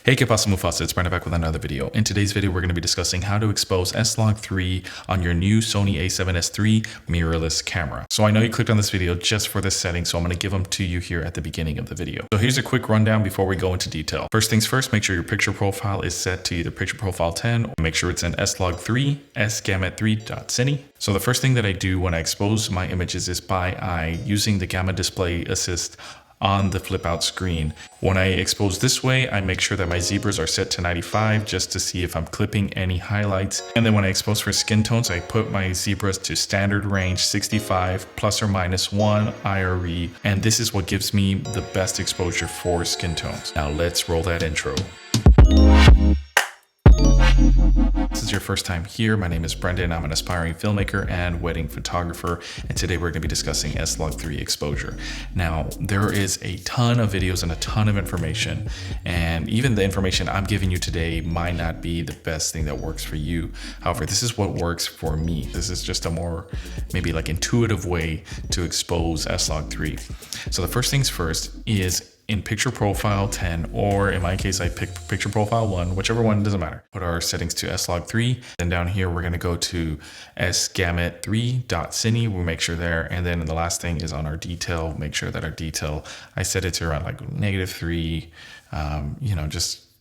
Hey, ¿qué pasa, Mufasa? It's Brandon back with another video. In today's video, we're going to be discussing how to expose SLOG 3 on your new Sony a7S III mirrorless camera. So I know you clicked on this video just for this setting, so I'm going to give them to you here at the beginning of the video. So here's a quick rundown before we go into detail. First things first, make sure your picture profile is set to either picture profile 10 or make sure it's in SLOG 3, S-gamma3.cine. So the first thing that I do when I expose my images is by eye using the gamma display assist on the flip out screen. When I expose this way, I make sure that my zebras are set to 95 just to see if I'm clipping any highlights. And then when I expose for skin tones, I put my zebras to standard range 65 plus or minus 1 IRE. And this is what gives me the best exposure for skin tones. Now let's roll that intro. This is your first time here. My name is Brendan. I'm an aspiring filmmaker and wedding photographer. And today we're going to be discussing SLOG 3 exposure. Now, there is a ton of videos and a ton of information. And even the information I'm giving you today might not be the best thing that works for you. However, this is what works for me. This is just a more maybe like intuitive way to expose SLOG 3. So the first things first is in picture profile 10, or in my case, I picked picture profile 1, whichever one, doesn't matter. Put our settings to SLOG 3. Then down here, we're going to go to S-gamma3.cine. We'll make sure there. And then the last thing is on our detail. Make sure that our detail, I set it to around like -3.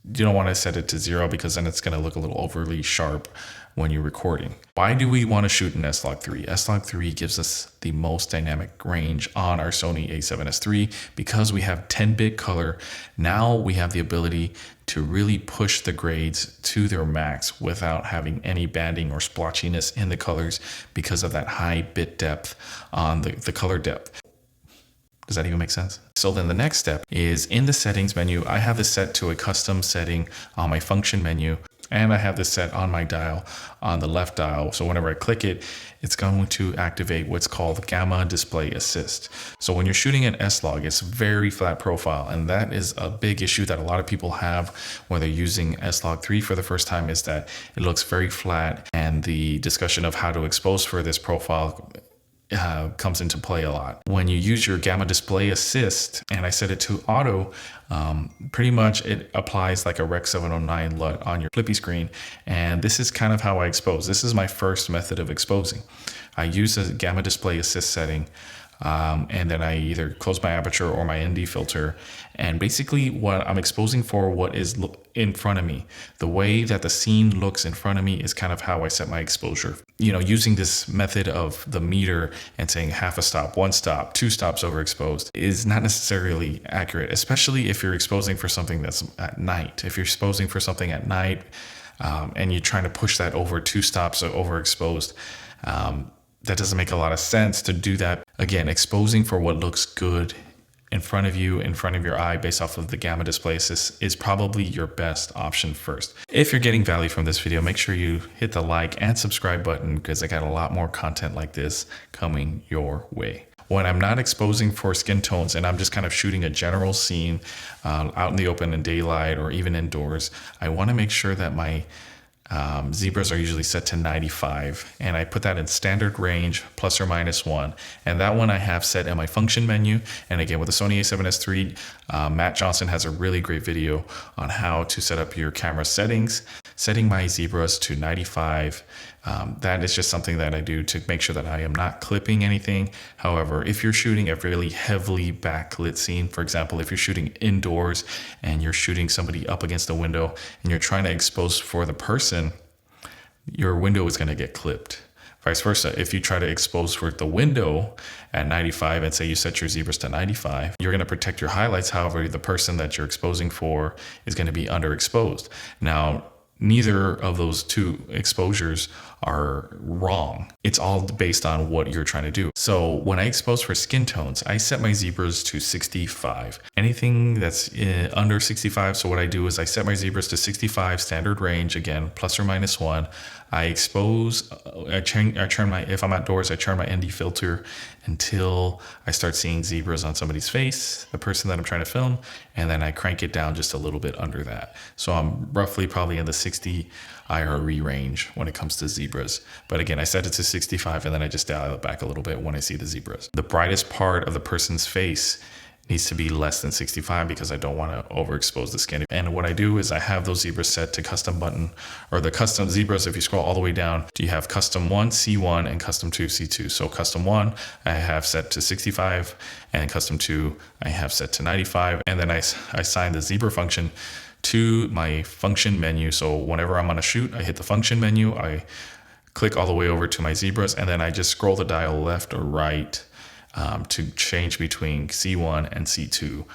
You don't want to set it to 0 because then it's going to look a little overly sharp when you're recording. Why do we want to shoot in SLOG 3? SLOG 3 gives us the most dynamic range on our Sony a7S III because we have 10-bit color. Now we have the ability to really push the grades to their max without having any banding or splotchiness in the colors because of that high bit depth on the color depth. Does that even make sense? So then the next step is in the settings menu. I have this set to a custom setting on my function menu, and I have this set on my dial on the left dial. So whenever I click it, it's going to activate what's called gamma display assist. So when you're shooting an SLOG, it's very flat profile. And that is a big issue that a lot of people have when they're using SLOG 3 for the first time, is that it looks very flat. And the discussion of how to expose for this profile comes into play a lot. When you use your gamma display assist, and I set it to auto, pretty much it applies like a Rec 709 LUT on your flippy screen. And this is kind of how I expose. This is my first method of exposing. I use a gamma display assist setting, and then I either close my aperture or my ND filter. And basically what I'm exposing for what is in front of me. The way that the scene looks in front of me is kind of how I set my exposure. Using this method of the meter and saying half a stop, 1 stop, 2 stops overexposed is not necessarily accurate, especially if you're exposing for something that's at night. If you're exposing for something at night and you're trying to push that over 2 stops overexposed, that doesn't make a lot of sense to do that. Again, exposing for what looks good in front of you, in front of your eye, based off of the gamma display assist is probably your best option first. If you're getting value from this video, make sure you hit the like and subscribe button because I got a lot more content like this coming your way. When I'm not exposing for skin tones and I'm just kind of shooting a general scene out in the open in daylight or even indoors, I want to make sure that my zebras are usually set to 95, and I put that in standard range plus or minus 1, and that one I have set in my function menu. And again, with the Sony a7S III, Matt Johnson has a really great video on how to set up your camera settings. Setting my zebras to 95, that is just something that I do to make sure that I am not clipping anything. However, if you're shooting a really heavily backlit scene, for example, if you're shooting indoors and you're shooting somebody up against a window and you're trying to expose for the person, your window is going to get clipped. Vice versa, if you try to expose for the window at 95 and say you set your zebras to 95, you're going to protect your highlights. However, the person that you're exposing for is going to be underexposed. Now, neither of those two exposures are wrong. It's all based on what you're trying to do. So when I expose for skin tones, I set my zebras to 65. Anything that's under 65, so what I do is I set my zebras to 65 standard range, again, plus or minus 1. I expose, if I'm outdoors, I turn my ND filter until I start seeing zebras on somebody's face, the person that I'm trying to film, and then I crank it down just a little bit under that. So I'm roughly probably in the 60 IRE range when it comes to zebras. But again, I set it to 65 and then I just dial it back a little bit when I see the zebras. The brightest part of the person's face needs to be less than 65 because I don't want to overexpose the skin. And what I do is I have those zebras set to custom button, or the custom zebras. If you scroll all the way down, you have custom 1 C1 and custom 2 C2. So custom 1 I have set to 65 and custom 2 I have set to 95. And then I assign the zebra function to my function menu. So whenever I'm on a shoot, I hit the function menu, I click all the way over to my zebras, and then I just scroll the dial left or right to change between C1 and C2,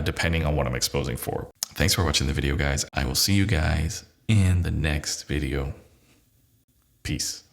depending on what I'm exposing for. Thanks for watching the video, guys. I will see you guys in the next video. Peace.